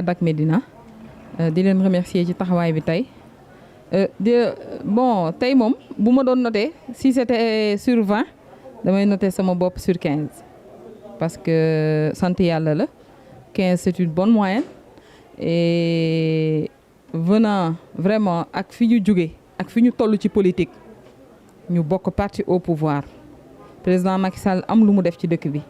Dak Médina di leen remercier ci taxawaay bi tey bon tey moom bu ma doon noté si c'était sur 20 damay noté sama bopp sur 15 parce que sant yàlla la 15 c'est une bonne moyenne et venant vraiment ak fi ñu jóge ak fi ñu toll ci politique ñu bokk parti au pouvoir président Macky Sall am lu mu def ci dëkk bi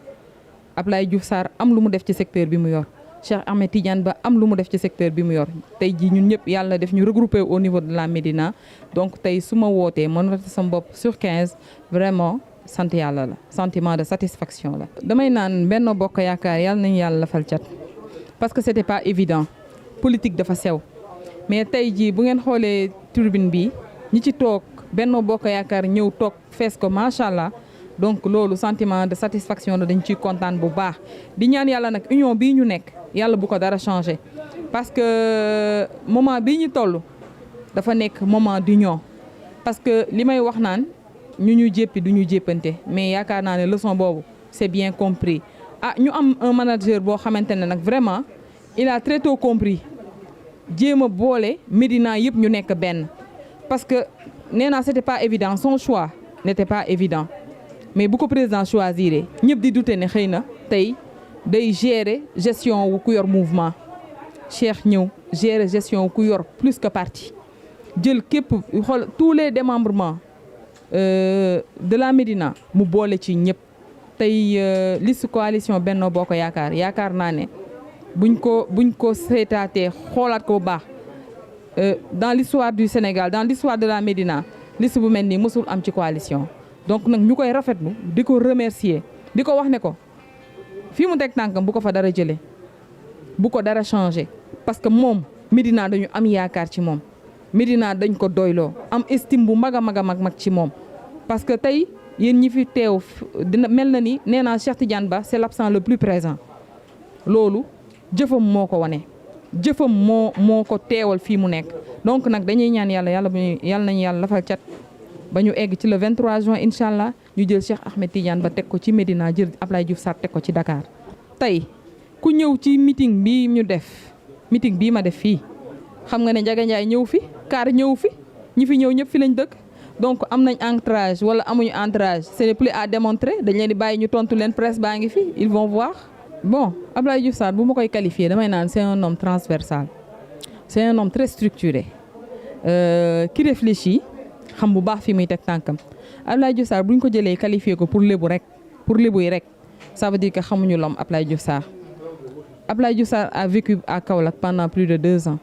Abdoulaye Diouf Sarr am lu mu def ci secteur bi mu yor Cheikh Ahmed Tidiane Ba am lu mu def ci secteur bi mu yor tey jii ñun ñëpp yàlla def ñu regroupé au niveau de la Médina donc tey su ma wootee ma noté sama bopp sur 15 vraiment sant yàlla la sentiment de satisfaction la. damay naan Benno Bokk Yaakaar yàlla nañu yàlla lafal cat parce que c'était pas évident politique dafa sew mais tey jii bu ngeen xoolee turbine bi ñi ci toog Benno Bokk Yaakaar ñëw toog fees ko macha allah. donc loolu sentiment de satisfaction la dañ ciy kontaan bu baax di ñaan yàlla nag union bii ñu nekk yàlla bu ko dara changé parce que moment bii ñu toll dafa nekk moment d'union parce que li may wax naan ñu jéppi du ñu jéppante mais yaakaar naa ne leçon boobu c'est bien compris ñu am un manager boo xamante ne nag vraiment il a très tôt compris jéem a boole Médina yëpp ñu nekk benn parce que nee naa c'était pas évident son choix n'était pas évident mais bu ko président choisir ñëpp di douter ne xëy na tey day gérer gestion wu ku yor mouvement Cheikh ñëw gérer gestion wu ku yor plus que parti jël képp xool tous les démembrements de la Médina mu boole ci ñëpp tey liste coalition Benno Bokk Yaakaar yaakaar naa ne buñ ko seetaatee xoolaat ko bu baax dans l'histoire du Sénégal dans l'histoire de la Médina liste bu mel nii mësul am ci coalition donc nag ñu koy rafetlu di ko remercier di ko wax ne ko fii mu teg tànkam bu ko fa dara jëlee bu ko dara changé parce que moom Médina dañu am yaakaar ci moom Médina dañ ko doyloo am estime bu mag a mag ci moom parce que tey yéen ñi fi teew dina mel na ni nee naa Cheikh Tidiane Ba c'est l'absent le plus présent loolu jëfam moo ko wane jëfam moo ko teewal fii mu nekk donc nag dañuy ñaan yàlla nañu yàlla lafal cat ba ñu egg ci le 23 juin incha allah ñu jël Cheikh Ahmed Tidiane Ba teg ko ci Médina jël Abdoulaye Diouf Sarr teg ko ci Dakar. tey ku ñëw ci meeting bii ñu def meeting bii ma def fii xam nga ne Ndiaga Ndiaye ñëw fi Kaar ñëw fi ñi fi ñëw ñëpp fi lañ dëkk donc am nañ entourage wala amuñu entourage ce n'est plus à démontrer dañ leen di bàyyi ñu tontu leen presse baa ngi fi ils vont voir. bon Abdoulaye Diouf Sarr bu ma koy qualifier damay naan c'est un homme transversal c'est un homme très structuré qui réfléchit. xam bu baax fi muy teg tànkam Abdoulaye Diouf Sarr bu ñu ko jëlee qualifié ko pour lébu yi rek ça veut dire que xamuñu l'homme Abdoulaye Diouf Sarr. Abdoulaye Diouf Sarr a vécu à Kaolack pendant plus de 2 ans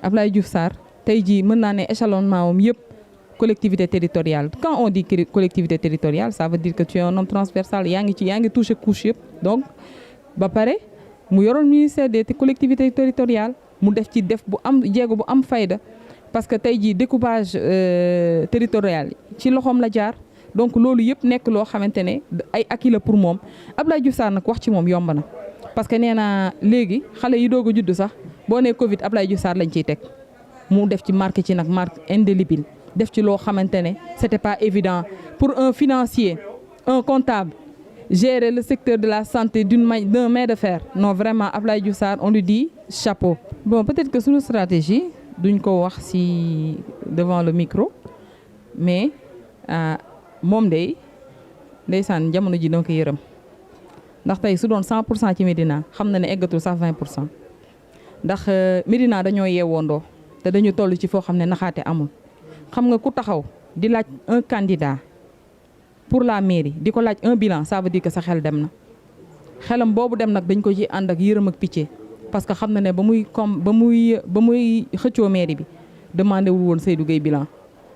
Abdoulaye Diouf Sarr tey jii mën naa ne échelonnement am yëpp collectivité territoriale quand on dit collectivité territoriale ça veut dire que tu es un homme transversal yaa ngi touché couche yëpp donc ba pare mu yoroon ministère des collectivités territoriales mu def bu am jéego bu am fayda. parce que tey jii découpage territorial ci loxoom la jaar donc loolu yëpp nekk loo xamante ne ay acquis la pour moom Abdoulaye Diouf Sarr nag wax ci moom yomb na parce que nee naa léegi xale yi doog a judd sax boo nee Covid Abdoulaye Diouf Sarr lañ ciy teg mu def ci marque ci nag marque indélébile def ci loo xamante ne c'était pas évident pour un financier un comptable gérer le secteur de la santé d'un main de fer non vraiment Abdoulaye Diouf Sarr on lui dit chapeau. bon peut-être que suñu stratégie. duñ ko wax ci devant le micro mais moom day ndeysaan jamono ji danga ko yërëm ndax tey su doon 100% ci Médina xam na ne eggatul sax 20% ndax Médina dañoo yeewoondoo te dañu toll ci foo xam ne naxaate amul xam nga ku taxaw di laaj un candidat pour la mairie di ko laaj un bilan ça veut dire que sa xel dem na xelam boobu dem nag dañ ko ci ànd ak yërëm ak pitié parce que xam na ne ba muy xëccoo mairie bi demandé wul woon Seydou Gueye bilan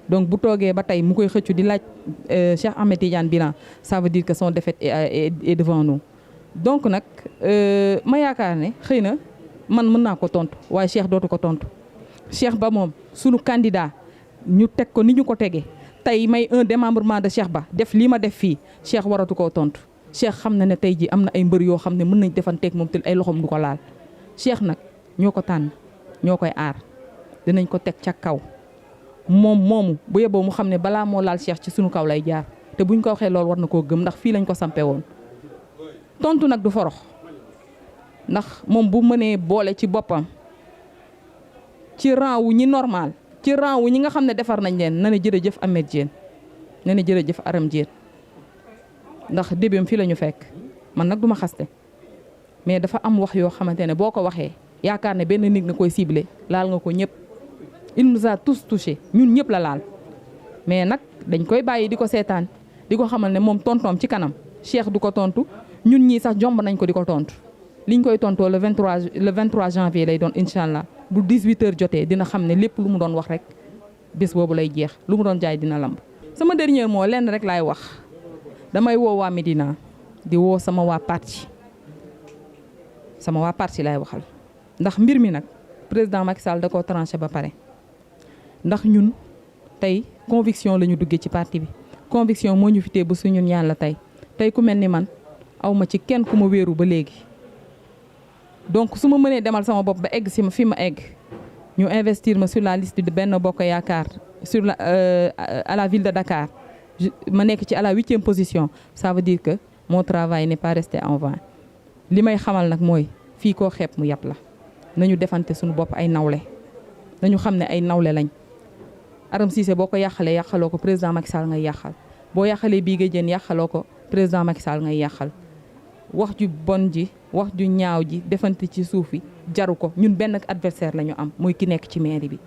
donc bu toogee ba tey mu koy xëccu di laaj Cheikh Ahmed Tidiane bilan ça veut dire que son défaite est devant nous donc nag ma yaakaar ne xëy na man mën naa ko tontu waaye Cheikh dootu ko tontu Cheikh Ba moom sunu candidat ñu teg ko ni ñu ko tegee tey may un démembrement de Cheikh Ba def lii ma def fii Cheikh waratu koo tontu Cheikh xam na ne tey ji am na ay mbër yoo xam ne mën nañ defanteeg moom te ay loxoom du ko laal Cheikh nag ñoo ko tànn ñoo koy aar dinañ ko teg ca kaw moomu bu yeboo mu xam ne balaa moo laal Cheikh ci sunu kaw lay jaar te buñ ko waxee loolu war na koo gëm ndax fii lañ ko sampe woon tontu nag du forox ndax moom bu mënee boole ci boppam ci rang wu ñi normal ci rang wu ñi nga xam ne defar nañ leen na ne jërëjëf Ahmed Diène na ne jërëjëf Aram Diène ndax débéem fii la ñu fekk man nag du ma xaste mais dafa am wax yoo xamante ne boo ko waxee yaakaar ne benn nit nga koy ciblé laal nga ko ñëpp il nous a tous touché ñun ñëpp la laal mais nag dañ koy bàyyi di ko seetaan di ko xamal ne moom tontoom ci kanam Cheikh du ko tontu ñun ñii sax jomb nañ ko di ko tontu liñ koy tontoo le 23 janvier lay doon incha allah bu 18h jotee dina xam ne lépp lu mu doon wax rek bés boobu lay jeex lu mu doon jaay dina lamb. sama dernier mot lenn rek laay wax damay woo waa Médina di woo sama waa parti laay waxal ndax mbir mi nag président Macky Sall da koo tranché ba pare ndax ñun tey conviction la ñu duggee ci parti bi conviction moo ñu fi tee ba suñu ñaan la tey ku mel ni man awma ci kenn ku ma wéeru ba léegi donc su ma mënee demal sama bopp ba egg si ma fi ma egg ñu investir ma sur la liste de Benno Bokk Yaakaar à la ville de Dakar ma nekk ci à la 8e position ça veut dire que mon travail n'est pas resté en vain li may xamal nag mooy fii koo xeeb mu yàpp la nañu defante suñu bopp ay nawle nañu xam ne ay nawle lañ Aram Cissé boo ko yàqalee yàqaloo ko président Macky Sall ngay yàqal boo yàqalee Biége Diène yàqaloo ko président Macky Sall ngay yàqal wax ju bon ji wax ju ñaaw ji defante ci suuf yi jaru ko ñun benn adversaire la ñu am muy ki nekk ci mairie bi.